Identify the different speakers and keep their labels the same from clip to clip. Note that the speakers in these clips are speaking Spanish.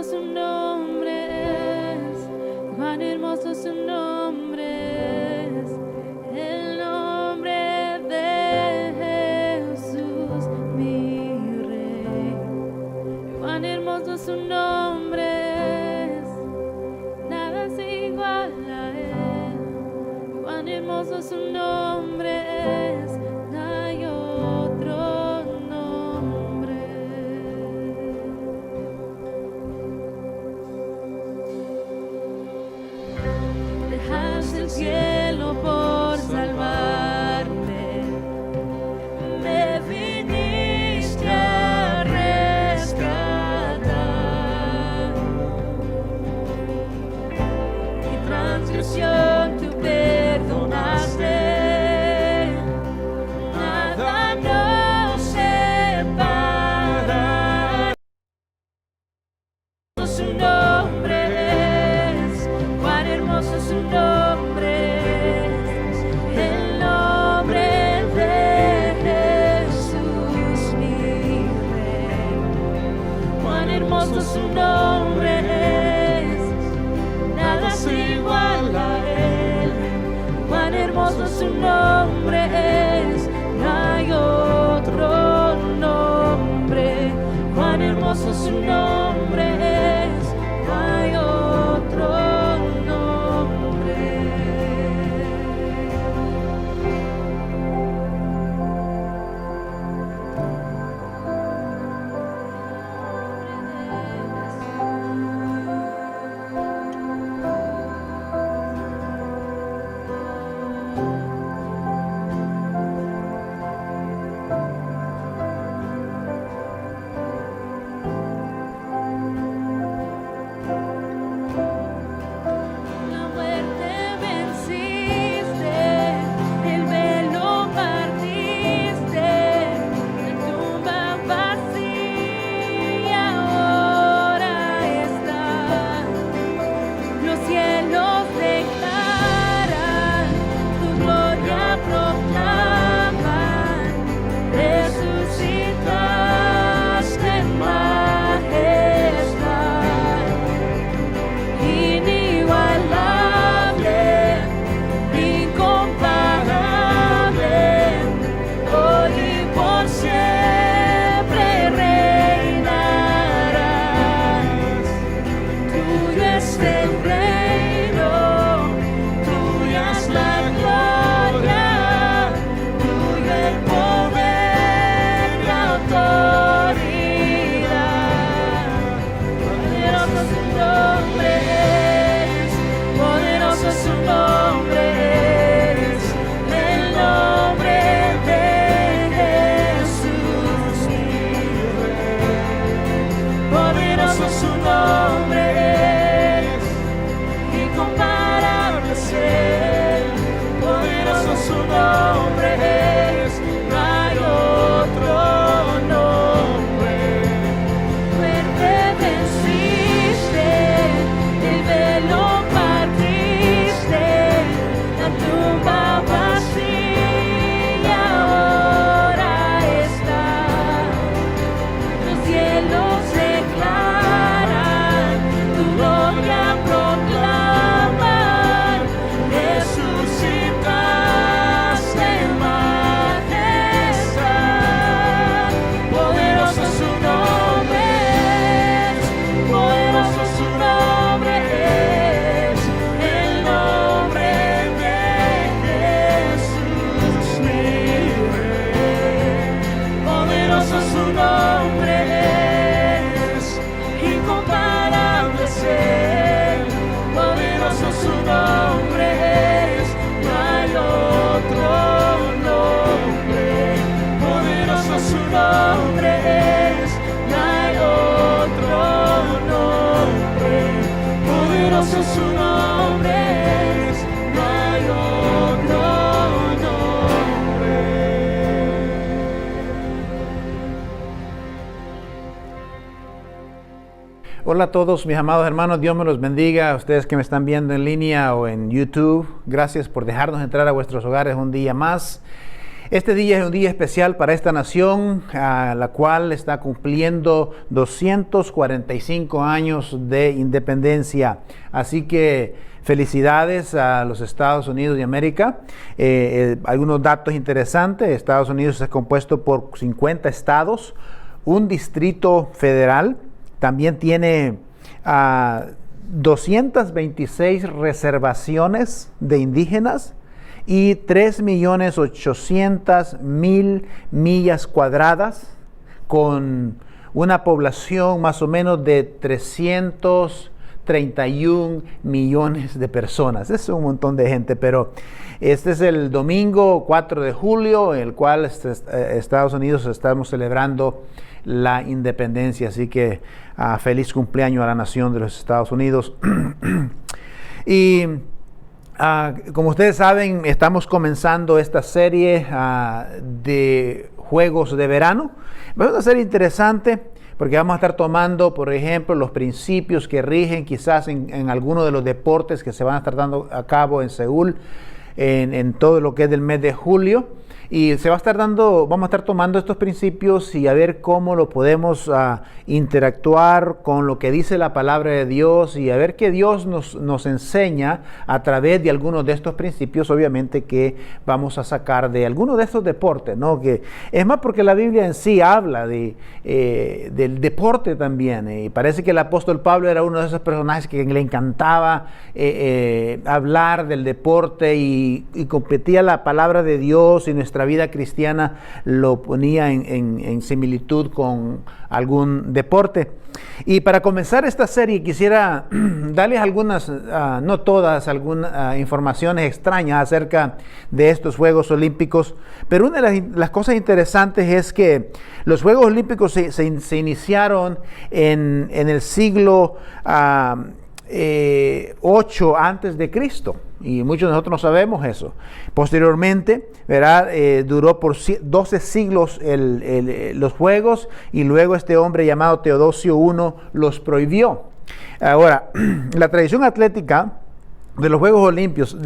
Speaker 1: su nombre es, cuán hermoso su nombre es, el nombre de Jesús, mi Rey. Cuán hermoso su nombre es, nada se iguala a él. Cuán hermoso su nombre es, no hay otro nombre. Dejaste el cielo por salvarme, me viniste a rescatar. Mi transgresión tú perdonaste, nada nos separa. Su nombre es, cuán hermoso su nombre es, el nombre de Jesús, mi Rey. Cuán hermoso su nombre es, nada se iguala a él. Cuán hermoso su nombre es, no hay otro nombre. Cuán hermoso su nombre es, no hay otro nombre. La muerte venciste, el velo partiste, la tumba vacía ahora está. Los cielos declaran, tu gloria proclaman, resucitaste en majestad. Inigualable, incomparable, hoy y por siempre reinarás. Tuyo es el reino, tuya es la gloria, tuyo el poder, la autoridad. Poderoso su nombre es, poderoso su nombre es, el nombre de Jesús, mi Rey. Poderoso su nombre es, incomparable es él. Poderoso su nombre es, no hay otro nombre. Muerte venciste, el velo partiste, la tumba vacía ahora está. Los cielos declaran, tu gloria proclaman, resucitaste en majestad. Poderoso su nombre es, poderoso su nombre es, el nombre de Jesús, mi Rey. Poderoso su nombre es, incomparable es él. Poderoso su nombre es, no hay otro nombre. Poderoso su nombre es, no hay otro nombre. Poderoso su nombre es, no hay otro nombre.
Speaker 2: Hola a todos mis amados hermanos, Dios me los bendiga. A ustedes que me están viendo en línea o en YouTube, gracias por dejarnos entrar a vuestros hogares un día más. Este día es un día especial para esta nación, a la cual está cumpliendo 245 años de independencia. Así que felicidades a los Estados Unidos de América. Algunos datos interesantes: Estados Unidos es compuesto por 50 estados, un distrito federal, también tiene 226 reservaciones de indígenas y 3.800.000 millas cuadradas, con una población más o menos de 331 millones de personas. Es un montón de gente, pero este es el domingo 4 de julio, en el cual Estados Unidos estamos celebrando la independencia. Así que feliz cumpleaños a la nación de los Estados Unidos. Y como ustedes saben, estamos comenzando esta serie de juegos de verano. Es una serie interesante porque vamos a estar tomando, por ejemplo, los principios que rigen quizás en algunos de los deportes que se van a estar dando a cabo en Seúl en todo lo que es del mes de julio. Y vamos a estar tomando estos principios y a ver cómo lo podemos interactuar con lo que dice la palabra de Dios, y a ver qué Dios nos enseña a través de algunos de estos principios, obviamente, que vamos a sacar de algunos de estos deportes, ¿no? Que es más, porque la Biblia en sí habla del deporte también, y parece que el apóstol Pablo era uno de esos personajes que le encantaba hablar del deporte, y competía la palabra de Dios, y nuestra vida cristiana lo ponía en similitud con algún deporte. Y para comenzar esta serie quisiera darles algunas, no todas, algunas informaciones extrañas acerca de estos Juegos Olímpicos. Pero una de las cosas interesantes es que los Juegos Olímpicos se iniciaron en el siglo 8 antes de Cristo, y muchos de nosotros no sabemos eso. Posteriormente, ¿verdad? Duró por 12 siglos los juegos, y luego este hombre llamado Teodosio I los prohibió. Ahora, la tradición atlética de los Juegos Olímpicos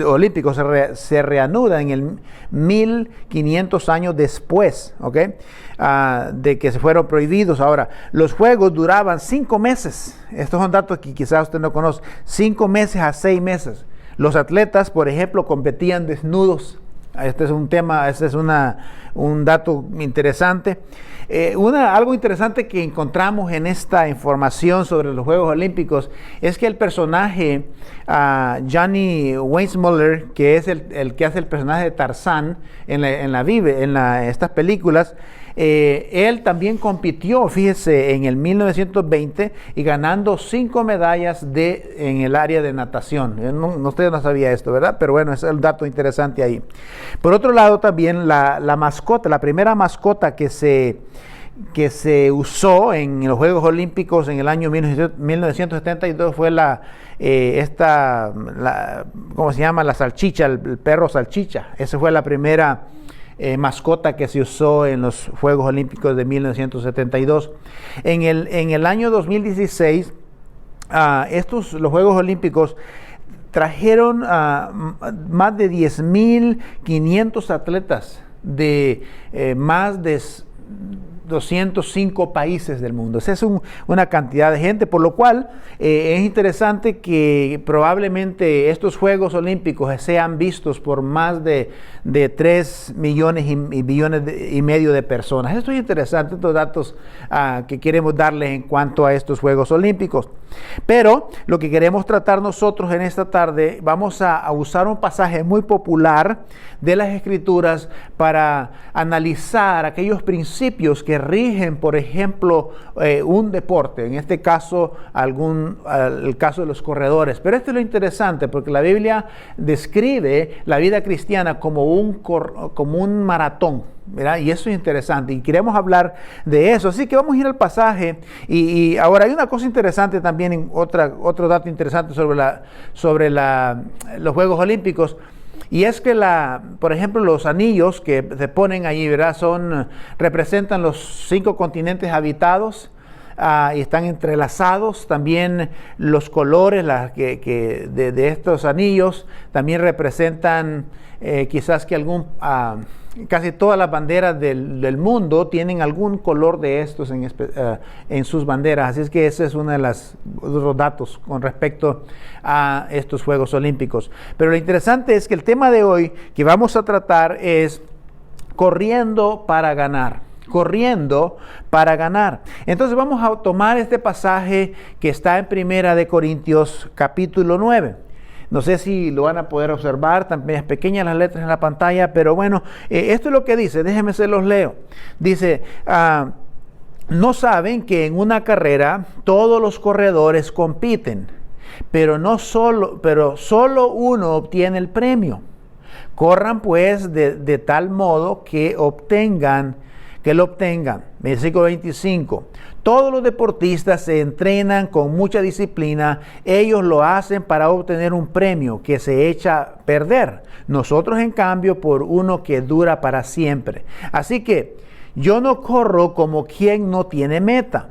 Speaker 2: se reanuda en el 1500 años después, ¿ok? De que se fueron prohibidos. Ahora, los Juegos duraban 5 meses. Estos son datos que quizás usted no conoce. 5 meses a 6 meses. Los atletas, por ejemplo, competían desnudos. Este es un tema, este es un dato interesante. Algo interesante que encontramos en esta información sobre los Juegos Olímpicos es que el personaje Johnny Weissmuller, que es el que hace el personaje de Tarzán en estas películas, él también compitió, fíjese, en el 1920, y ganando 5 medallas en el área de natación. Usted no sabía esto, ¿verdad? Pero bueno, ese es el dato interesante ahí. Por otro lado, también la mascota, la primera mascota que se usó en los Juegos Olímpicos en el año 1972 fue ¿cómo se llama? La salchicha, el perro salchicha. Esa fue la primera mascota que se usó en los Juegos Olímpicos de 1972. En el año 2016, los Juegos Olímpicos trajeron más de 10.500 atletas de más de 205 países del mundo. Esa es una cantidad de gente, por lo cual es interesante que probablemente estos Juegos Olímpicos sean vistos por más de 3 millones y medio de personas. Esto es interesante, estos datos que queremos darles en cuanto a estos Juegos Olímpicos. Pero lo que queremos tratar nosotros en esta tarde, vamos a usar un pasaje muy popular de las Escrituras para analizar aquellos principios que rigen, por ejemplo, un deporte, en este caso el caso de los corredores. Pero esto es lo interesante, porque la Biblia describe la vida cristiana como un maratón, ¿verdad? Y eso es interesante, y queremos hablar de eso. Así que vamos a ir al pasaje. Y ahora hay una cosa interesante también, otro dato interesante sobre los Juegos Olímpicos. Y es que por ejemplo, los anillos que se ponen allí, ¿verdad? Representan los 5 continentes habitados. y están entrelazados. También los colores de estos anillos también representan quizás que casi todas las banderas del mundo tienen algún color de estos en sus banderas. Así es que ese es uno de los datos con respecto a estos Juegos Olímpicos. Pero lo interesante es que el tema de hoy que vamos a tratar es corriendo para ganar. Corriendo para ganar. Entonces vamos a tomar este pasaje que está en Primera de Corintios capítulo 9. No sé si lo van a poder observar, también es pequeñas las letras en la pantalla, pero bueno, esto es lo que dice, déjenme se los leo. Dice, no saben que en una carrera todos los corredores compiten, pero solo uno obtiene el premio. Corran pues de tal modo que lo obtengan. Versículo 25. Todos los deportistas se entrenan con mucha disciplina. Ellos lo hacen para obtener un premio que se echa a perder. Nosotros, en cambio, por uno que dura para siempre. Así que yo no corro como quien no tiene meta.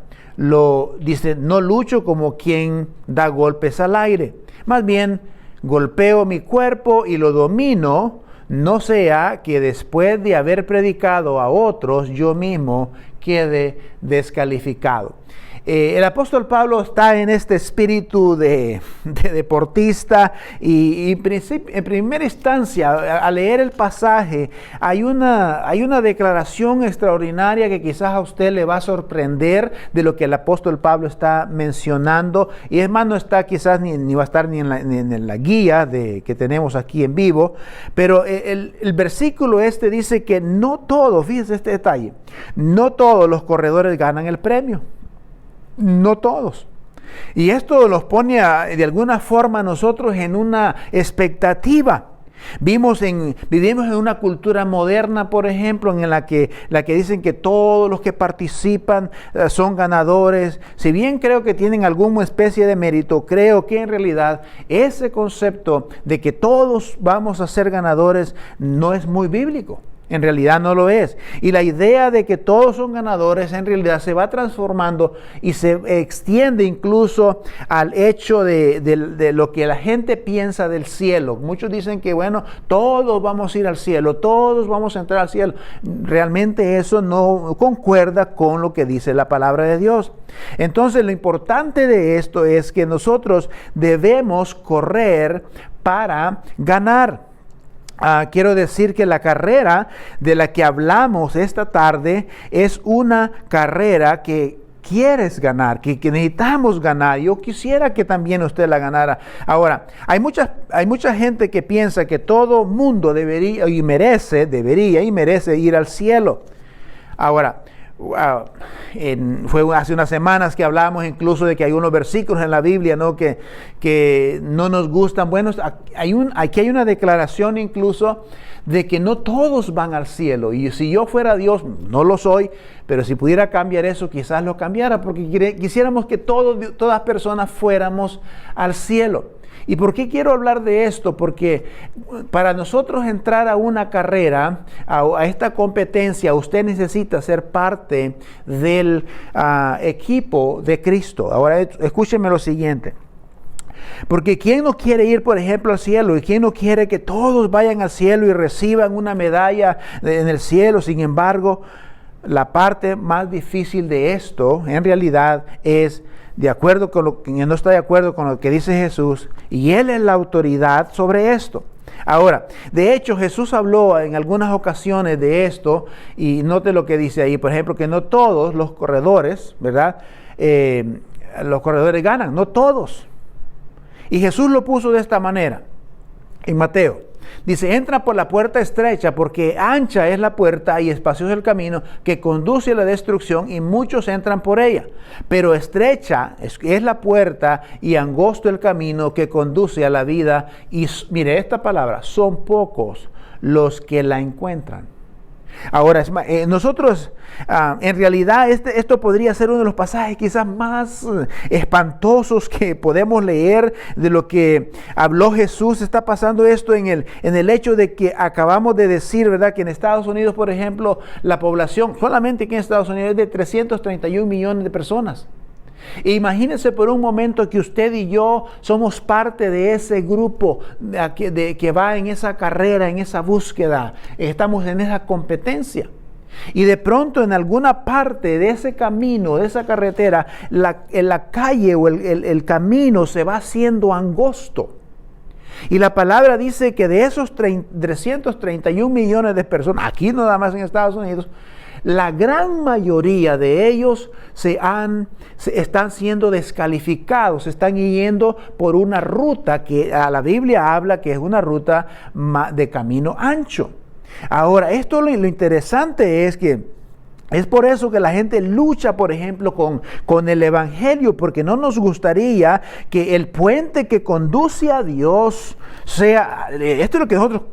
Speaker 2: Dice, no lucho como quien da golpes al aire. Más bien, golpeo mi cuerpo y lo domino, no sea que después de haber predicado a otros, yo mismo quede descalificado. El apóstol Pablo está en este espíritu de deportista y en primera instancia, al leer el pasaje, hay una declaración extraordinaria que quizás a usted le va a sorprender de lo que el apóstol Pablo está mencionando. Y es más, no está quizás ni va a estar ni en la guía que tenemos aquí en vivo, pero el versículo dice que no todos, fíjense este detalle, no todos los corredores ganan el premio. No todos. Y esto nos pone de alguna forma nosotros en una expectativa. Vivimos en una cultura moderna, por ejemplo, en la que dicen que todos los que participan son ganadores. Si bien creo que tienen alguna especie de mérito, creo que en realidad ese concepto de que todos vamos a ser ganadores no es muy bíblico. En realidad no lo es. Y la idea de que todos son ganadores en realidad se va transformando y se extiende incluso al hecho de lo que la gente piensa del cielo. Muchos dicen que bueno, todos vamos a ir al cielo, todos vamos a entrar al cielo. Realmente eso no concuerda con lo que dice la palabra de Dios. Entonces lo importante de esto es que nosotros debemos correr para ganar. Quiero decir que la carrera de la que hablamos esta tarde es una carrera que quieres ganar, que necesitamos ganar. Yo quisiera que también usted la ganara. Ahora, hay mucha gente que piensa que todo mundo debería y merece ir al cielo. Ahora, fue hace unas semanas que hablábamos incluso de que hay unos versículos en la Biblia, ¿no? que no nos gustan. Bueno, aquí hay una declaración incluso de que no todos van al cielo. Y si yo fuera Dios, no lo soy, pero si pudiera cambiar eso, quizás lo cambiara, porque quisiéramos que todas personas fuéramos al cielo. ¿Y por qué quiero hablar de esto? Porque para nosotros entrar a una carrera, a esta competencia, usted necesita ser parte del equipo de Cristo. Ahora, escúcheme lo siguiente. Porque ¿quién no quiere ir, por ejemplo, al cielo? ¿Y quién no quiere que todos vayan al cielo y reciban una medalla en el cielo? Sin embargo, la parte más difícil de esto, en realidad, es no está de acuerdo con lo que dice Jesús, y Él es la autoridad sobre esto. Ahora, de hecho, Jesús habló en algunas ocasiones de esto, y note lo que dice ahí, por ejemplo, que no todos los corredores, ¿verdad? Los corredores ganan, no todos. Y Jesús lo puso de esta manera, en Mateo. Dice, entra por la puerta estrecha, porque ancha es la puerta y espacioso el camino que conduce a la destrucción, y muchos entran por ella. Pero estrecha es la puerta y angosto el camino que conduce a la vida. Y mire esta palabra, son pocos los que la encuentran. Ahora, nosotros, en realidad, esto podría ser uno de los pasajes quizás más espantosos que podemos leer de lo que habló Jesús. Está pasando esto en el hecho de que acabamos de decir, ¿verdad?, que en Estados Unidos, por ejemplo, la población, solamente aquí en Estados Unidos, es de 331 millones de personas. Imagínense por un momento que usted y yo somos parte de ese grupo que va en esa carrera, en esa búsqueda. Estamos en esa competencia. Y de pronto en alguna parte de ese camino, de esa carretera, la calle o el camino se va haciendo angosto. Y la palabra dice que de esos 331 millones de personas, aquí nada más en Estados Unidos, la gran mayoría de ellos están siendo descalificados, están yendo por una ruta que a la Biblia habla que es una ruta de camino ancho. Ahora, esto lo interesante es que es por eso que la gente lucha, por ejemplo, con el Evangelio, porque no nos gustaría que el puente que conduce a Dios sea, esto es lo que nosotros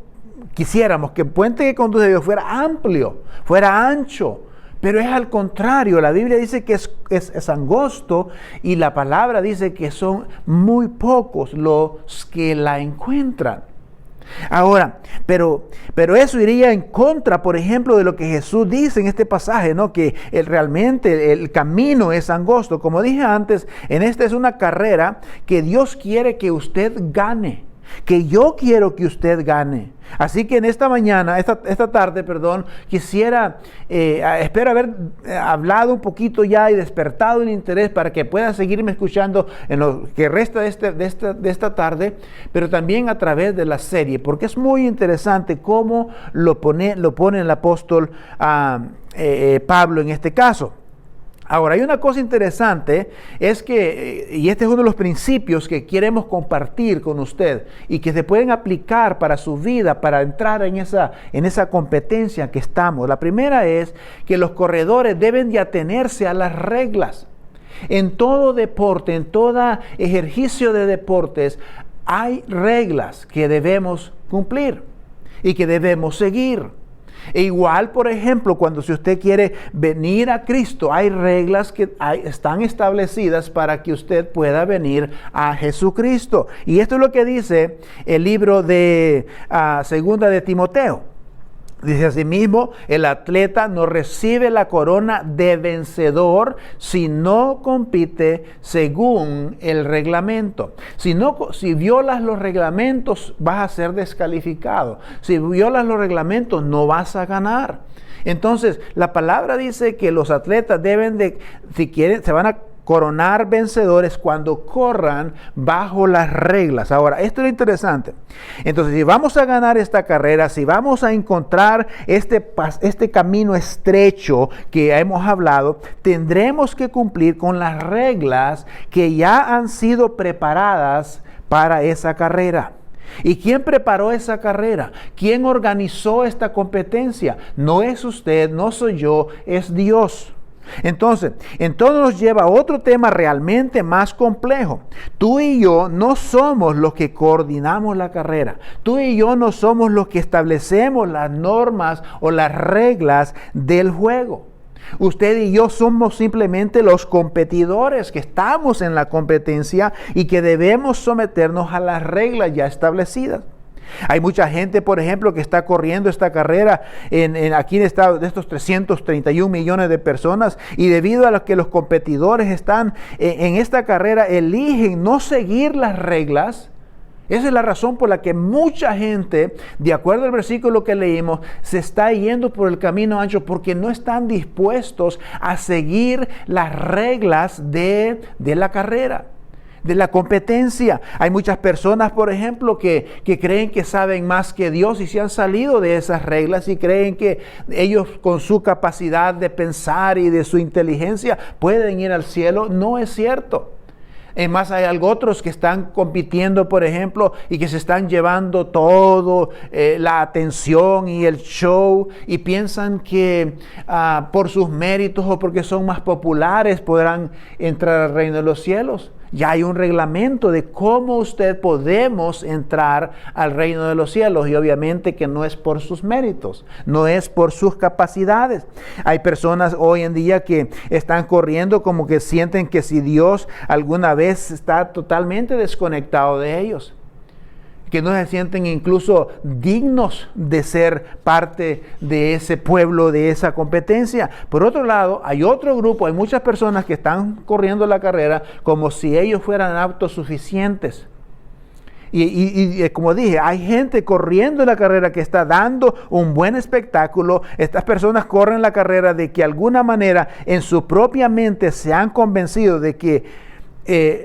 Speaker 2: quisiéramos, que el puente que conduce a Dios fuera amplio, fuera ancho, pero es al contrario. La Biblia dice que es angosto y la palabra dice que son muy pocos los que la encuentran. Ahora, pero eso iría en contra, por ejemplo, de lo que Jesús dice en este pasaje, ¿no? Que realmente el camino es angosto. Como dije antes, en esta es una carrera que Dios quiere que usted gane, que yo quiero que usted gane. Así que en esta mañana, esta tarde, quisiera, espero haber hablado un poquito ya y despertado el interés para que pueda seguirme escuchando en lo que resta de esta tarde, pero también a través de la serie, porque es muy interesante cómo lo pone el apóstol Pablo en este caso. Ahora, hay una cosa interesante, es que, y este es uno de los principios que queremos compartir con usted y que se pueden aplicar para su vida, para entrar en esa competencia que estamos. La primera es que los corredores deben de atenerse a las reglas. En todo deporte, en todo ejercicio de deportes, hay reglas que debemos cumplir y que debemos seguir. E igual, por ejemplo, cuando si usted quiere venir a Cristo, hay reglas que están establecidas para que usted pueda venir a Jesucristo. Y esto es lo que dice el libro de Segunda de Timoteo. Dice asimismo, el atleta no recibe la corona de vencedor si no compite según el reglamento. Si violas los reglamentos, vas a ser descalificado. Si violas los reglamentos, no vas a ganar. Entonces, la palabra dice que los atletas deben de, si quieren, se van a coronar vencedores cuando corran bajo las reglas. Ahora, esto es interesante. Entonces, si vamos a ganar esta carrera, si vamos a encontrar este camino estrecho que hemos hablado, tendremos que cumplir con las reglas que ya han sido preparadas para esa carrera. ¿Y quién preparó esa carrera? ¿Quién organizó esta competencia? No es usted, no soy yo, es Dios. Entonces nos lleva a otro tema realmente más complejo. Tú y yo no somos los que coordinamos la carrera. Tú y yo no somos los que establecemos las normas o las reglas del juego. Usted y yo somos simplemente los competidores que estamos en la competencia y que debemos someternos a las reglas ya establecidas. Hay mucha gente, por ejemplo, que está corriendo esta carrera aquí en Estados de estos 331 millones de personas, y debido a lo que los competidores están en esta carrera, eligen no seguir las reglas. Esa es la razón por la que mucha gente, de acuerdo al versículo que leímos, se está yendo por el camino ancho porque no están dispuestos a seguir las reglas de la carrera, de la competencia. Hay muchas personas, por ejemplo, que creen que saben más que Dios y se han salido de esas reglas y creen que ellos con su capacidad de pensar y de su inteligencia pueden ir al cielo. No es cierto. Es más, hay otros que están compitiendo, por ejemplo, y que se están llevando todo, la atención y el show, y piensan que por sus méritos o porque son más populares podrán entrar al reino de los cielos. Ya hay un reglamento de cómo podemos entrar al reino de los cielos, y obviamente que no es por sus méritos, no es por sus capacidades. Hay personas hoy en día que están corriendo como que sienten que si Dios alguna vez está totalmente desconectado de ellos. que no se sienten incluso dignos de ser parte de ese pueblo, de esa competencia. Por otro lado, hay otro grupo, hay muchas personas que están corriendo la carrera como si ellos fueran autosuficientes. Y como dije, hay gente corriendo la carrera que está dando un buen espectáculo. Estas personas corren la carrera de que de alguna manera en su propia mente se han convencido de que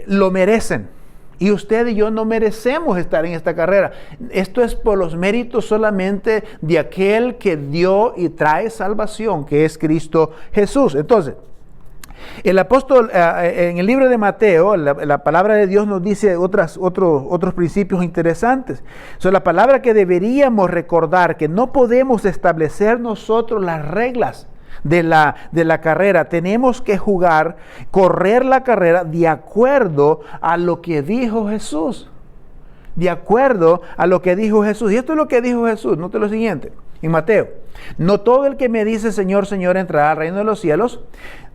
Speaker 2: lo merecen. Y usted y yo no merecemos estar en esta carrera. Esto es por los méritos solamente de aquel que dio y trae salvación, que es Cristo Jesús. Entonces, el apóstol en el libro de Mateo, la palabra de Dios nos dice otros principios interesantes. Son la palabra que deberíamos recordar, que no podemos establecer nosotros las reglas de la carrera. Tenemos que correr la carrera de acuerdo a lo que dijo Jesús. De acuerdo a lo que dijo Jesús. Y esto es lo que dijo Jesús. Note lo siguiente, en Mateo. No todo el que me dice Señor, Señor entrará al reino de los cielos.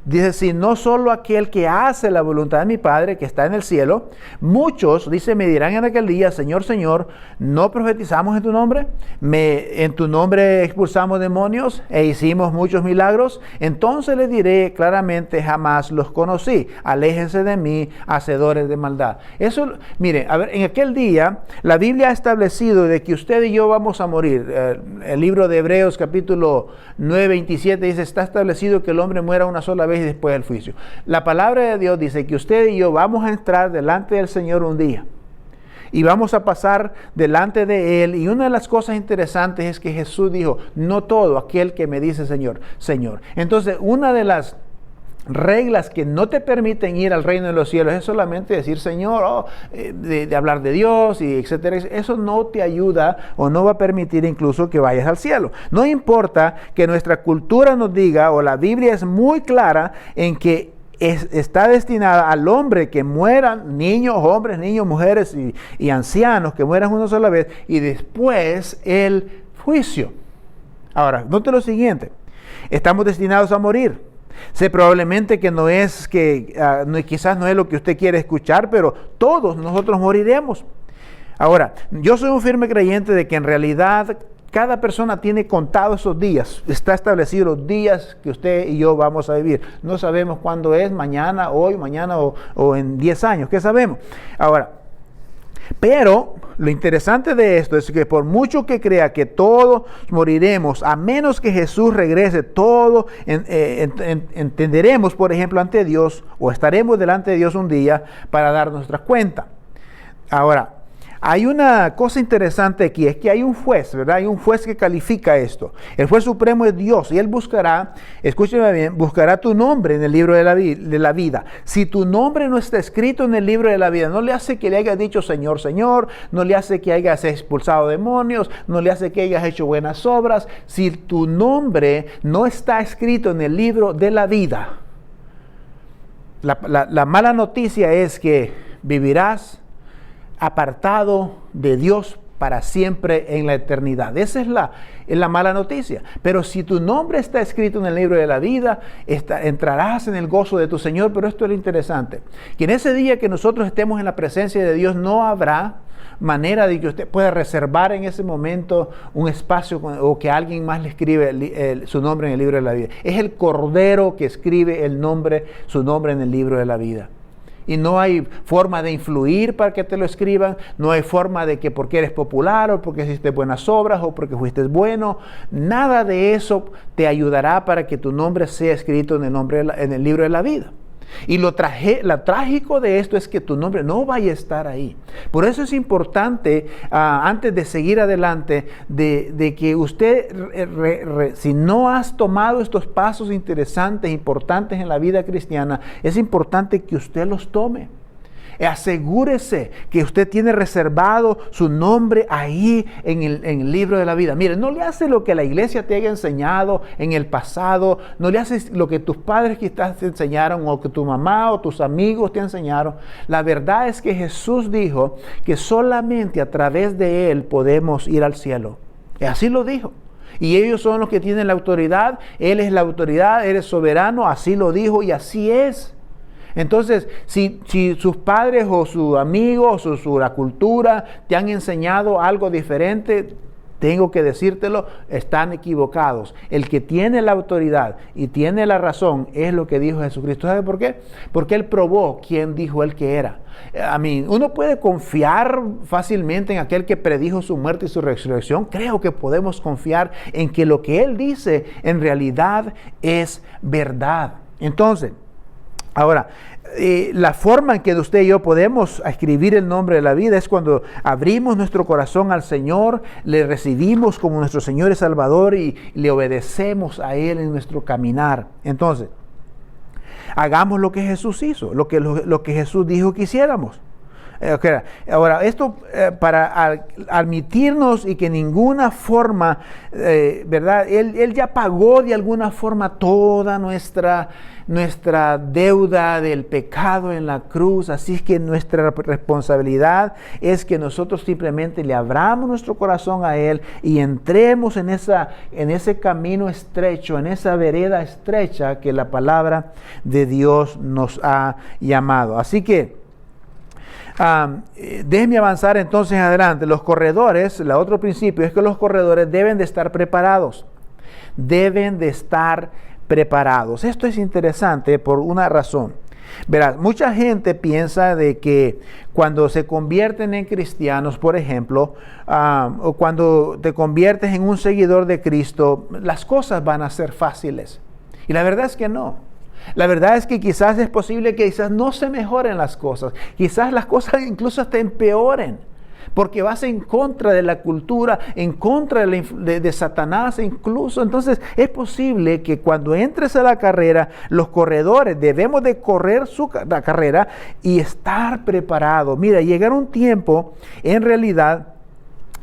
Speaker 2: Dice, sino solo aquel que hace la voluntad de mi Padre que está en el cielo. Muchos, dice, me dirán en aquel día, Señor, Señor, ¿no profetizamos en tu nombre? En tu nombre expulsamos demonios e hicimos muchos milagros. Entonces les diré claramente, jamás los conocí. Aléjense de mí, hacedores de maldad. Eso, mire, a ver, en aquel día, la Biblia ha establecido de que usted y yo vamos a morir. El libro de Hebreos, capítulo 9, 27, dice, está establecido que el hombre muera una sola vez y después del juicio. La palabra de Dios dice que usted y yo vamos a entrar delante del Señor un día y vamos a pasar delante de Él. Y una de las cosas interesantes es que Jesús dijo, no todo aquel que me dice Señor, Señor. Entonces, una de las reglas que no te permiten ir al reino de los cielos es solamente decir Señor, de hablar de Dios y etcétera. Eso no te ayuda o no va a permitir incluso que vayas al cielo. No importa que nuestra cultura nos diga, o la Biblia es muy clara en que está destinada al hombre que mueran, niños, hombres, niños, mujeres y ancianos, que mueran una sola vez y después el juicio. Ahora, note lo siguiente, estamos destinados a morir. Sé probablemente que quizás no es lo que usted quiere escuchar, pero todos nosotros moriremos. Ahora, yo soy un firme creyente de que en realidad cada persona tiene contados esos días. Está establecido los días que usted y yo vamos a vivir. No sabemos cuándo es, mañana, hoy, mañana o en 10 años. ¿Qué sabemos? Ahora, pero lo interesante de esto es que por mucho que crea que todos moriremos, a menos que Jesús regrese, todos entenderemos, por ejemplo, ante Dios, o estaremos delante de Dios un día para dar nuestra cuenta. Ahora, hay una cosa interesante aquí, es que hay un juez, ¿verdad? Hay un juez que califica esto. El juez supremo es Dios y Él buscará, escúcheme bien, buscará tu nombre en el libro de la vida. Si tu nombre no está escrito en el libro de la vida, no le hace que le hayas dicho Señor, Señor, no le hace que hayas expulsado demonios, no le hace que hayas hecho buenas obras. Si tu nombre no está escrito en el libro de la vida, la mala noticia es que vivirás apartado de Dios para siempre en la eternidad. Esa es la mala noticia. Pero si tu nombre está escrito en el libro de la vida, entrarás en el gozo de tu Señor. Pero esto es lo interesante, que en ese día que nosotros estemos en la presencia de Dios, no habrá manera de que usted pueda reservar en ese momento un espacio o que alguien más le escribe su nombre en el libro de la vida. Es el Cordero que escribe su nombre en el libro de la vida. Y no hay forma de influir para que te lo escriban, no hay forma de que porque eres popular o porque hiciste buenas obras o porque fuiste bueno, nada de eso te ayudará para que tu nombre sea escrito en el libro de la vida. Y lo trágico de esto es que tu nombre no vaya a estar ahí. Por eso es importante, antes de seguir adelante, de que usted, si no has tomado estos pasos interesantes, importantes en la vida cristiana, es importante que usted los tome. Asegúrese que usted tiene reservado su nombre ahí en el libro de la vida. Mire, no le hace lo que la iglesia te haya enseñado en el pasado, no le haces lo que tus padres quizás te enseñaron o que tu mamá o tus amigos te enseñaron. La verdad es que Jesús dijo que solamente a través de Él podemos ir al cielo. Y así lo dijo. Y ellos son los que tienen la autoridad, Él es la autoridad, Él es soberano, así lo dijo y así es. Entonces, si sus padres o sus amigos o la cultura te han enseñado algo diferente, tengo que decírtelo, están equivocados. El que tiene la autoridad y tiene la razón es lo que dijo Jesucristo. ¿Sabe por qué? Porque Él probó quién dijo Él que era. Uno puede confiar fácilmente en aquel que predijo su muerte y su resurrección. Creo que podemos confiar en que lo que Él dice en realidad es verdad. Entonces, ahora, la forma en que usted y yo podemos escribir el nombre de la vida es cuando abrimos nuestro corazón al Señor, le recibimos como nuestro Señor y Salvador y le obedecemos a Él en nuestro caminar. Entonces, hagamos lo que Jesús hizo, lo que Jesús dijo que hiciéramos. Ahora, esto para admitirnos y que ninguna forma, ¿verdad? Él ya pagó de alguna forma toda nuestra deuda del pecado en la cruz. Así es que nuestra responsabilidad es que nosotros simplemente le abramos nuestro corazón a Él y entremos en ese camino estrecho, en esa vereda estrecha que la palabra de Dios nos ha llamado. Así que déjenme avanzar entonces adelante. Los corredores, el otro principio es que los corredores deben de estar preparados. Deben de estar preparados. Esto es interesante por una razón. Verás, mucha gente piensa de que cuando se convierten en cristianos, por ejemplo, o cuando te conviertes en un seguidor de Cristo, las cosas van a ser fáciles. Y la verdad es que no. La verdad es que quizás es posible que quizás no se mejoren las cosas. Quizás las cosas incluso hasta empeoren. Porque vas en contra de la cultura, en contra de Satanás incluso. Entonces es posible que cuando entres a la carrera, los corredores debemos de correr la carrera y estar preparados. Mira, llegará un tiempo en realidad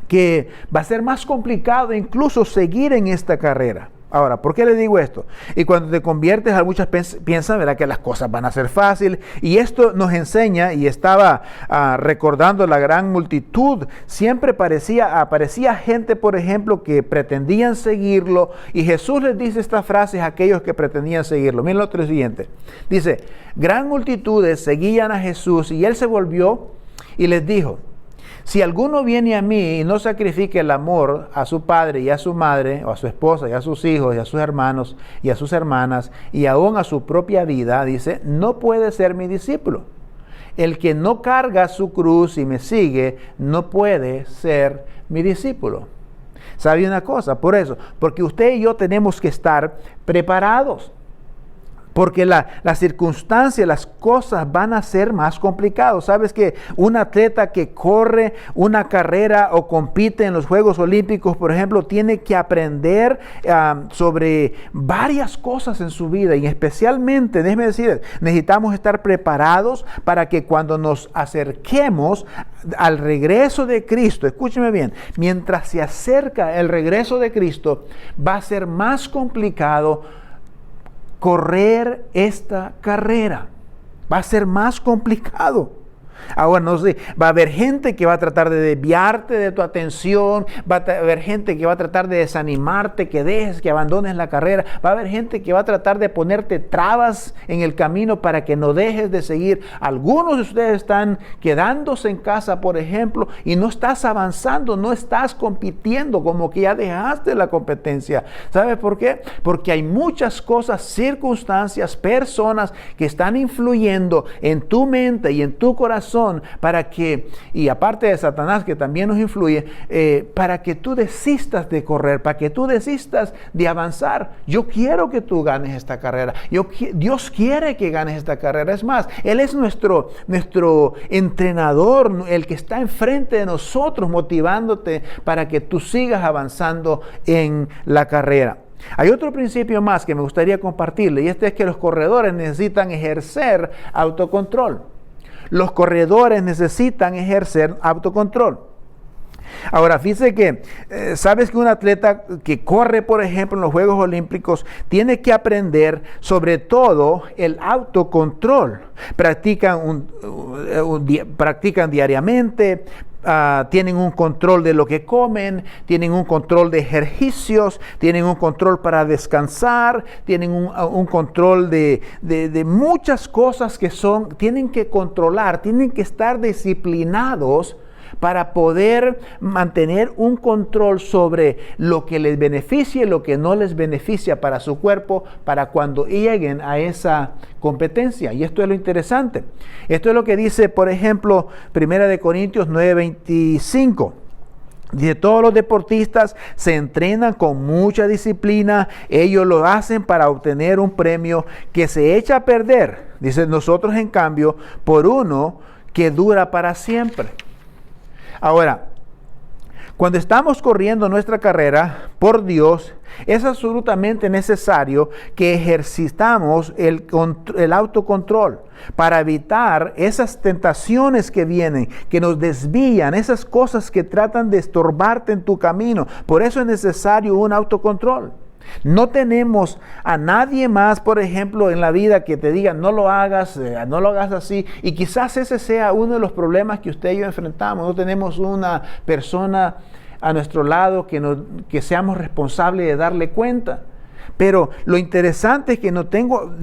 Speaker 2: que va a ser más complicado incluso seguir en esta carrera. Ahora, ¿por qué le digo esto? Y cuando te conviertes, muchas piensan, ¿verdad?, que las cosas van a ser fáciles. Y esto nos enseña, y estaba recordando la gran multitud, siempre aparecía gente, por ejemplo, que pretendían seguirlo. Y Jesús les dice estas frases a aquellos que pretendían seguirlo. Miren lo siguiente. Dice, gran multitudes seguían a Jesús y Él se volvió y les dijo, si alguno viene a mí y no sacrifica el amor a su padre y a su madre, o a su esposa y a sus hijos y a sus hermanos y a sus hermanas y aún a su propia vida, dice, no puede ser mi discípulo. El que no carga su cruz y me sigue, no puede ser mi discípulo. ¿Sabe una cosa? Por eso, porque usted y yo tenemos que estar preparados. Porque las circunstancias, las cosas van a ser más complicadas. Sabes que un atleta que corre una carrera o compite en los Juegos Olímpicos, por ejemplo, tiene que aprender sobre varias cosas en su vida. Y especialmente, déjeme decir, necesitamos estar preparados para que cuando nos acerquemos al regreso de Cristo, escúcheme bien, mientras se acerca el regreso de Cristo, va a ser más complicado correr esta carrera. Va a ser más complicado. Ahora, no sé, va a haber gente que va a tratar de desviarte de tu atención, va a haber gente que va a tratar de desanimarte, que dejes, que abandones la carrera, va a haber gente que va a tratar de ponerte trabas en el camino para que no dejes de seguir. Algunos de ustedes están quedándose en casa, por ejemplo, y no estás avanzando, no estás compitiendo, como que ya dejaste la competencia. ¿Sabes por qué? Porque hay muchas cosas, circunstancias, personas que están influyendo en tu mente y en tu corazón para que, y aparte de Satanás que también nos influye, para que tú desistas de correr, para que tú desistas de avanzar. Yo quiero que tú ganes esta carrera. Dios quiere que ganes esta carrera. Es más, Él es nuestro entrenador, el que está enfrente de nosotros motivándote para que tú sigas avanzando en la carrera. Hay otro principio más que me gustaría compartirle, y este es que los corredores necesitan ejercer autocontrol. Los corredores necesitan ejercer autocontrol. Ahora, fíjese que, sabes que un atleta que corre, por ejemplo, en los Juegos Olímpicos, tiene que aprender sobre todo el autocontrol. Practican diariamente, tienen un control de lo que comen, tienen un control de ejercicios, tienen un control para descansar, tienen un control de muchas cosas que tienen que controlar, tienen que estar disciplinados para poder mantener un control sobre lo que les beneficia y lo que no les beneficia para su cuerpo, para cuando lleguen a esa competencia. Y esto es lo interesante. Esto es lo que dice, por ejemplo, 1 Corintios 9:25. Dice, todos los deportistas se entrenan con mucha disciplina, ellos lo hacen para obtener un premio que se echa a perder. Dice, nosotros en cambio, por uno que dura para siempre. Ahora, cuando estamos corriendo nuestra carrera por Dios, es absolutamente necesario que ejercitamos el autocontrol para evitar esas tentaciones que vienen, que nos desvían, esas cosas que tratan de estorbarte en tu camino. Por eso es necesario un autocontrol. No tenemos a nadie más, por ejemplo, en la vida que te diga no lo hagas así. Y quizás ese sea uno de los problemas que usted y yo enfrentamos. No tenemos una persona a nuestro lado que seamos responsables de darle cuenta. Pero lo interesante es que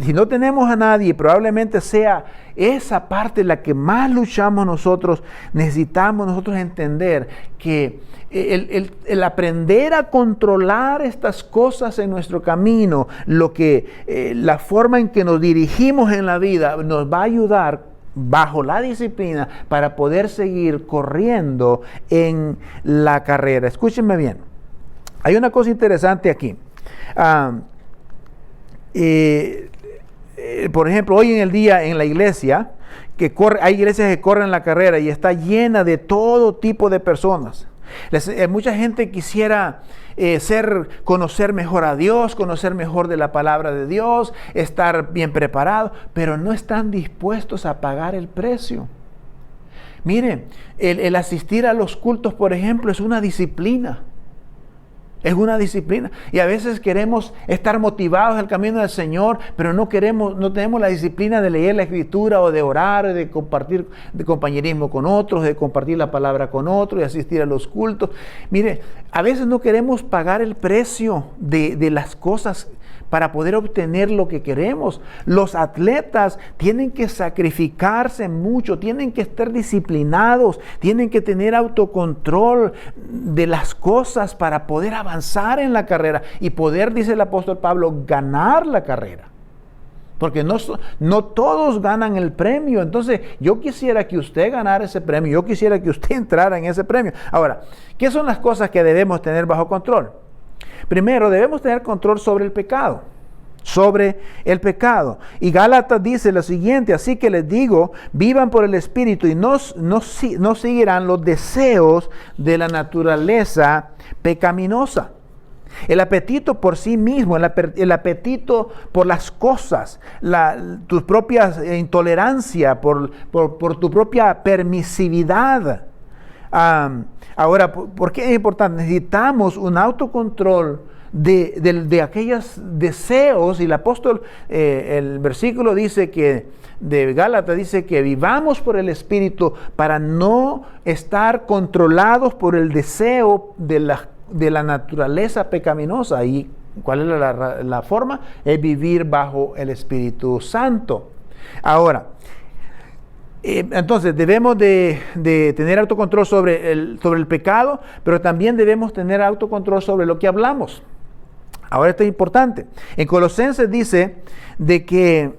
Speaker 2: si no tenemos a nadie, probablemente sea esa parte la que más luchamos nosotros. Necesitamos nosotros entender que el aprender a controlar estas cosas en nuestro camino, la forma en que nos dirigimos en la vida, nos va a ayudar bajo la disciplina para poder seguir corriendo en la carrera. Escúchenme bien. Hay una cosa interesante aquí. Por ejemplo, hoy en el día en la iglesia, hay iglesias que corren la carrera y está llena de todo tipo de personas. Mucha gente quisiera conocer mejor a Dios, conocer mejor de la palabra de Dios, estar bien preparado, pero no están dispuestos a pagar el precio. Mire, el asistir a los cultos, por ejemplo, es una disciplina. Es una disciplina. Y a veces queremos estar motivados al camino del Señor, pero no tenemos la disciplina de leer la Escritura o de orar, de compartir de compañerismo con otros, de compartir la palabra con otros, de asistir a los cultos. Mire, a veces no queremos pagar el precio de las cosas para poder obtener lo que queremos. Los atletas tienen que sacrificarse mucho, tienen que estar disciplinados, tienen que tener autocontrol de las cosas para poder avanzar en la carrera y poder, dice el apóstol Pablo, ganar la carrera. Porque no todos ganan el premio. Entonces, yo quisiera que usted ganara ese premio, yo quisiera que usted entrara en ese premio. Ahora, ¿qué son las cosas que debemos tener bajo control? Primero, debemos tener control sobre el pecado. Y Gálatas dice lo siguiente: así que les digo, vivan por el Espíritu y no seguirán los deseos de la naturaleza pecaminosa. El apetito por sí mismo, el apetito por las cosas, tu propia intolerancia, por tu propia permisividad. Ahora, ¿por qué es importante? Necesitamos un autocontrol de aquellos deseos. Y el apóstol, el versículo dice de Gálatas dice que vivamos por el Espíritu para no estar controlados por el deseo de la naturaleza pecaminosa. ¿Y cuál es la forma? Es vivir bajo el Espíritu Santo. Ahora, entonces debemos de tener autocontrol sobre el pecado, pero también debemos tener autocontrol sobre lo que hablamos. Ahora esto es importante. En Colosenses dice de que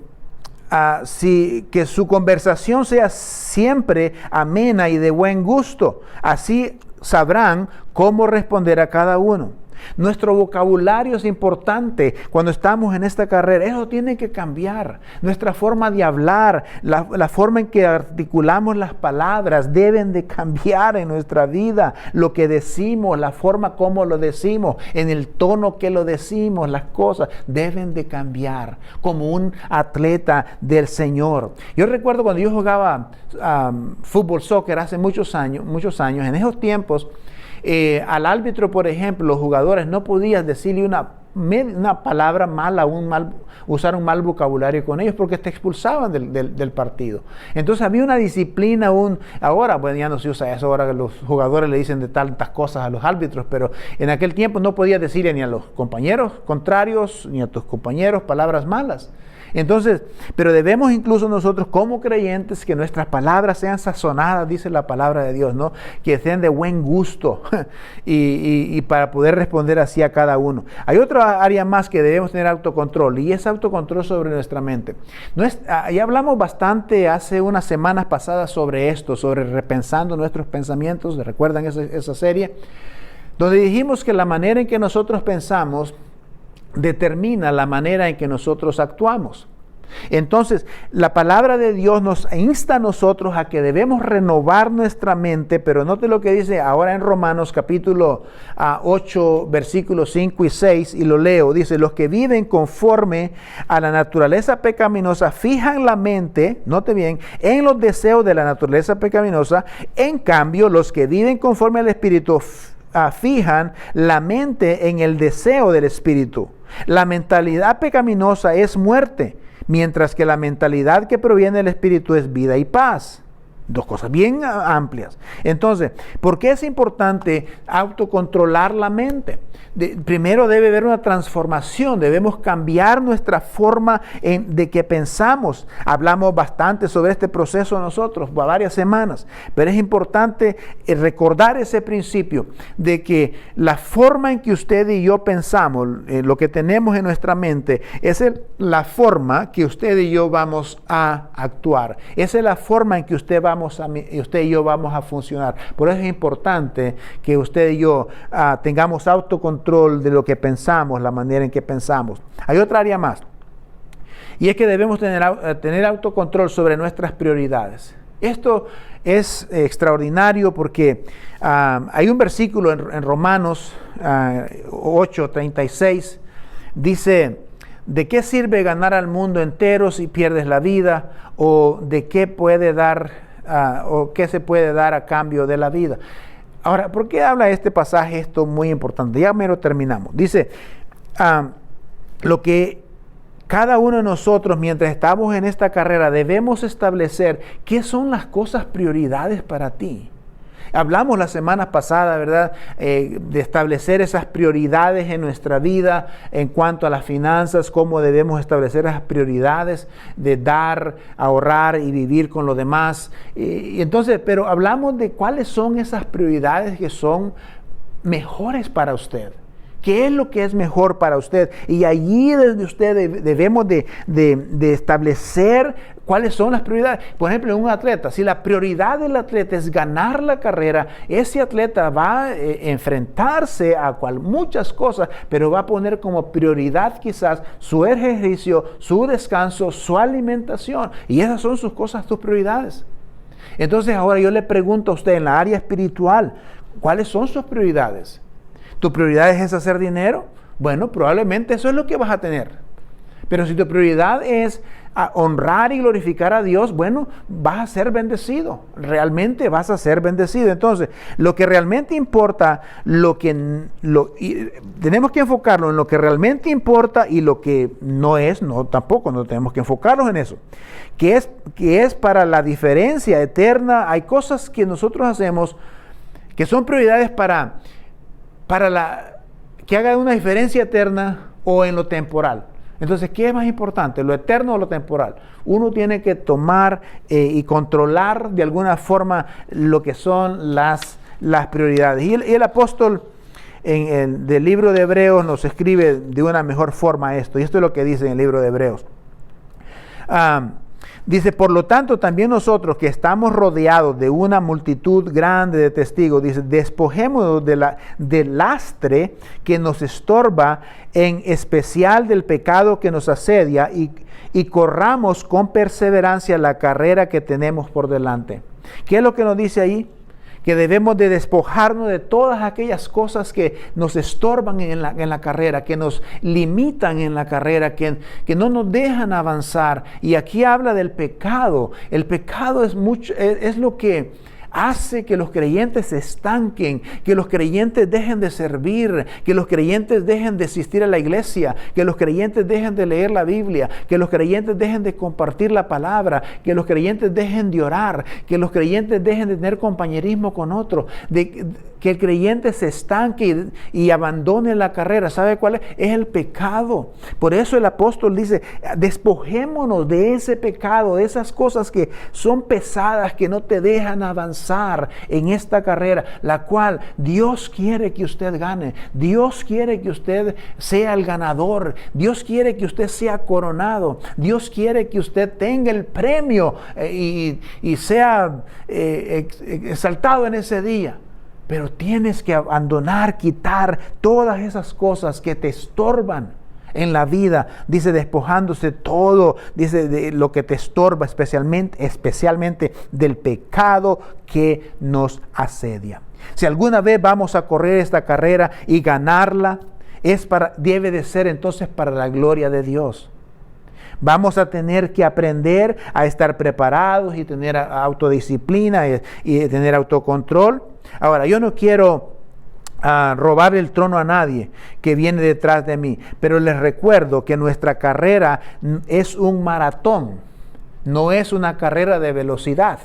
Speaker 2: que su conversación sea siempre amena y de buen gusto. Así sabrán cómo responder a cada uno. Nuestro vocabulario es importante cuando estamos en esta carrera. Eso tiene que cambiar. Nuestra forma de hablar, la forma en que articulamos las palabras deben de cambiar en nuestra vida. Lo que decimos, la forma como lo decimos, en el tono que lo decimos, las cosas deben de cambiar como un atleta del Señor. Yo recuerdo cuando yo jugaba fútbol, soccer hace muchos años, en esos tiempos, al árbitro, por ejemplo, los jugadores no podían decirle una una palabra mala, usar un mal vocabulario con ellos, porque te expulsaban del partido. Entonces había una disciplina ahora, bueno, ya no se usa eso, ahora los jugadores le dicen de tantas cosas a los árbitros, pero en aquel tiempo no podías decirle ni a los compañeros contrarios, ni a tus compañeros palabras malas. Entonces, pero debemos incluso nosotros como creyentes que nuestras palabras sean sazonadas, dice la palabra de Dios, ¿no? Que sean de buen gusto y para poder responder así a cada uno. Hay otra área más que debemos tener autocontrol, y es autocontrol sobre nuestra mente. Ya hablamos bastante hace unas semanas pasadas sobre esto, sobre repensando nuestros pensamientos. ¿Recuerdan esa serie? Donde dijimos que la manera en que nosotros pensamos determina la manera en que nosotros actuamos. Entonces, la palabra de Dios nos insta a nosotros a que debemos renovar nuestra mente, pero note lo que dice ahora en Romanos capítulo 8, versículos 5 y 6, y lo leo. Dice, los que viven conforme a la naturaleza pecaminosa fijan la mente, note bien, en los deseos de la naturaleza pecaminosa. En cambio, los que viven conforme al Espíritu fijan la mente en el deseo del Espíritu. La mentalidad pecaminosa es muerte, mientras que la mentalidad que proviene del Espíritu es vida y paz. Dos cosas bien amplias. Entonces, ¿por qué es importante autocontrolar la mente? Primero debe haber una transformación, debemos cambiar nuestra forma de que pensamos. Hablamos bastante sobre este proceso nosotros, varias semanas, pero es importante recordar ese principio de que la forma en que usted y yo pensamos, lo que tenemos en nuestra mente, esa es la forma que usted y yo vamos a actuar. Esa es la forma en que usted y yo vamos a funcionar. Por eso es importante que usted y yo tengamos autocontrol de lo que pensamos, la manera en que pensamos. Hay otra área más, y es que debemos tener autocontrol sobre nuestras prioridades. Esto es extraordinario porque hay un versículo en Romanos 8:36, dice: ¿de qué sirve ganar al mundo entero si pierdes la vida? ¿O de qué puede dar o qué se puede dar a cambio de la vida? Ahora, ¿por qué habla este pasaje? Esto es muy importante. Ya mero terminamos. Dice, lo que cada uno de nosotros, mientras estamos en esta carrera, debemos establecer qué son las cosas prioridades para ti. Hablamos la semana pasada, ¿verdad?, de establecer esas prioridades en nuestra vida en cuanto a las finanzas, cómo debemos establecer esas prioridades de dar, ahorrar y vivir con los demás. Y entonces, pero hablamos de cuáles son esas prioridades que son mejores para usted. ¿Qué es lo que es mejor para usted? Y allí desde usted debemos de establecer cuáles son las prioridades. Por ejemplo, en un atleta, si la prioridad del atleta es ganar la carrera, ese atleta va a enfrentarse a muchas cosas, pero va a poner como prioridad quizás su ejercicio, su descanso, su alimentación. Y esas son sus cosas, sus prioridades. Entonces ahora yo le pregunto a usted en la área espiritual, ¿cuáles son sus prioridades? ¿Tu prioridad es hacer dinero? Bueno, probablemente eso es lo que vas a tener. Pero si tu prioridad es honrar y glorificar a Dios, bueno, vas a ser bendecido. Realmente vas a ser bendecido. Entonces, lo que realmente importa, tenemos que enfocarlo en lo que realmente importa, y lo que no es, tampoco no tenemos que enfocarnos en eso. Que es para la diferencia eterna. Hay cosas que nosotros hacemos que son prioridades para que haga una diferencia eterna o en lo temporal. Entonces, ¿qué es más importante, lo eterno o lo temporal? Uno tiene que tomar y controlar de alguna forma lo que son las prioridades. Y el apóstol del libro de Hebreos nos escribe de una mejor forma esto. Y esto es lo que dice en el libro de Hebreos. Dice, por lo tanto, también nosotros que estamos rodeados de una multitud grande de testigos, dice, despojémonos del lastre que nos estorba, en especial del pecado que nos asedia, y corramos con perseverancia la carrera que tenemos por delante. ¿Qué es lo que nos dice ahí? Que debemos de despojarnos de todas aquellas cosas que nos estorban en la carrera, que nos limitan en la carrera, que no nos dejan avanzar. Y aquí habla del pecado. El pecado es lo que hace que los creyentes se estanquen, que los creyentes dejen de servir, que los creyentes dejen de asistir a la iglesia, que los creyentes dejen de leer la Biblia, que los creyentes dejen de compartir la palabra, que los creyentes dejen de orar, que los creyentes dejen de tener compañerismo con otros, que el creyente se estanque y abandone la carrera. ¿Sabe cuál es? Es el pecado. Por eso el apóstol dice, despojémonos de ese pecado, de esas cosas que son pesadas, que no te dejan avanzar en esta carrera, la cual Dios quiere que usted gane. Dios quiere que usted sea el ganador. Dios quiere que usted sea coronado. Dios quiere que usted tenga el premio y sea exaltado en ese día. Pero tienes que abandonar, quitar todas esas cosas que te estorban en la vida. Dice, despojándose todo, dice, de lo que te estorba, especialmente del pecado que nos asedia. Si alguna vez vamos a correr esta carrera y ganarla, debe de ser entonces para la gloria de Dios. Vamos a tener que aprender a estar preparados y tener autodisciplina y tener autocontrol. Ahora, yo no quiero robar el trono a nadie que viene detrás de mí, pero les recuerdo que nuestra carrera es un maratón, no es una carrera de velocidad.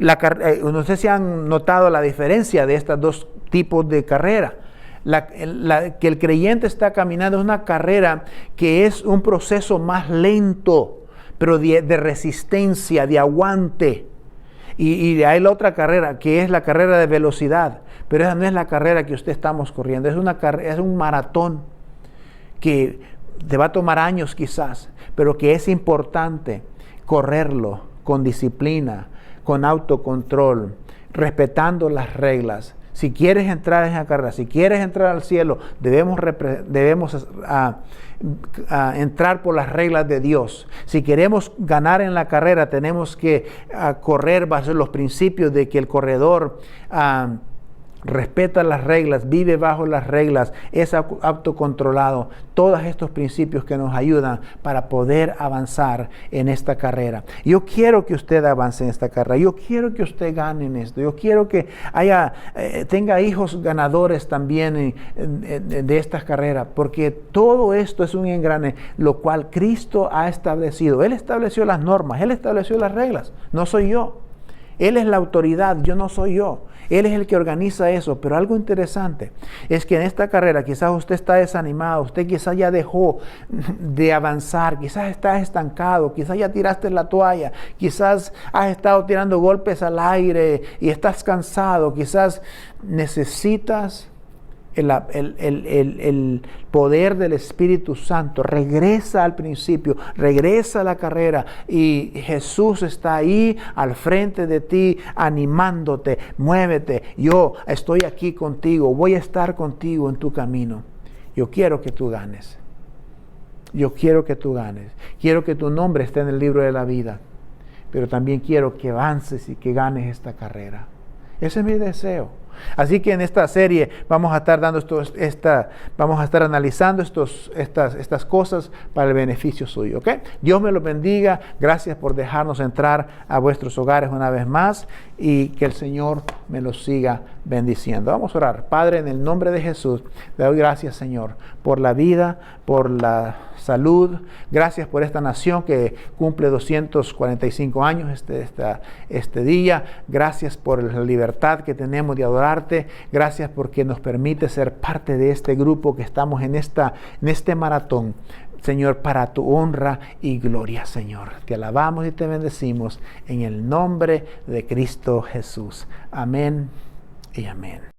Speaker 2: No sé si han notado la diferencia de estos dos tipos de carrera. Que el creyente está caminando es una carrera que es un proceso más lento, pero de resistencia, de aguante. Y hay la otra carrera, que es la carrera de velocidad. Pero esa no es la carrera que usted estamos corriendo. Es un maratón que te va a tomar años quizás, pero que es importante correrlo con disciplina, con autocontrol, respetando las reglas. Si quieres entrar en esa carrera, si quieres entrar al cielo, debemos entrar por las reglas de Dios. Si queremos ganar en la carrera, tenemos que correr bajo los principios de que el corredor respeta las reglas, vive bajo las reglas, es autocontrolado. Todos estos principios que nos ayudan para poder avanzar en esta carrera. Yo quiero que usted avance en esta carrera. Yo quiero que usted gane en esto. Yo quiero que tenga hijos ganadores también de esta carrera, porque todo esto es un engrane, lo cual Cristo ha establecido. Él estableció las normas, Él estableció las reglas. No soy yo. Él es la autoridad, yo no soy yo. Él es el que organiza eso. Pero algo interesante es que en esta carrera quizás usted está desanimado, usted quizás ya dejó de avanzar, quizás está estancado, quizás ya tiraste la toalla, quizás has estado tirando golpes al aire y estás cansado, quizás necesitas el poder del Espíritu Santo. Regresa al principio, regresa a la carrera y Jesús está ahí al frente de ti animándote. Muévete, yo estoy aquí contigo, voy a estar contigo en tu camino. Yo quiero que tú ganes. Yo quiero que tú ganes. Quiero que tu nombre esté en el libro de la vida, pero también quiero que avances y que ganes esta carrera. Ese es mi deseo. Así que en esta serie vamos a estar vamos a estar analizando estas cosas para el beneficio suyo, ¿ok? Dios me los bendiga. Gracias por dejarnos entrar a vuestros hogares una vez más y que el Señor me los siga bendiciendo. Vamos a orar. Padre, en el nombre de Jesús, le doy gracias, Señor, por la vida, por la salud. Gracias por esta nación que cumple 245 años este día. Gracias por la libertad que tenemos de adorarte. Gracias porque nos permite ser parte de este grupo que estamos en este maratón. Señor, para tu honra y gloria, Señor. Te alabamos y te bendecimos en el nombre de Cristo Jesús. Amén y amén.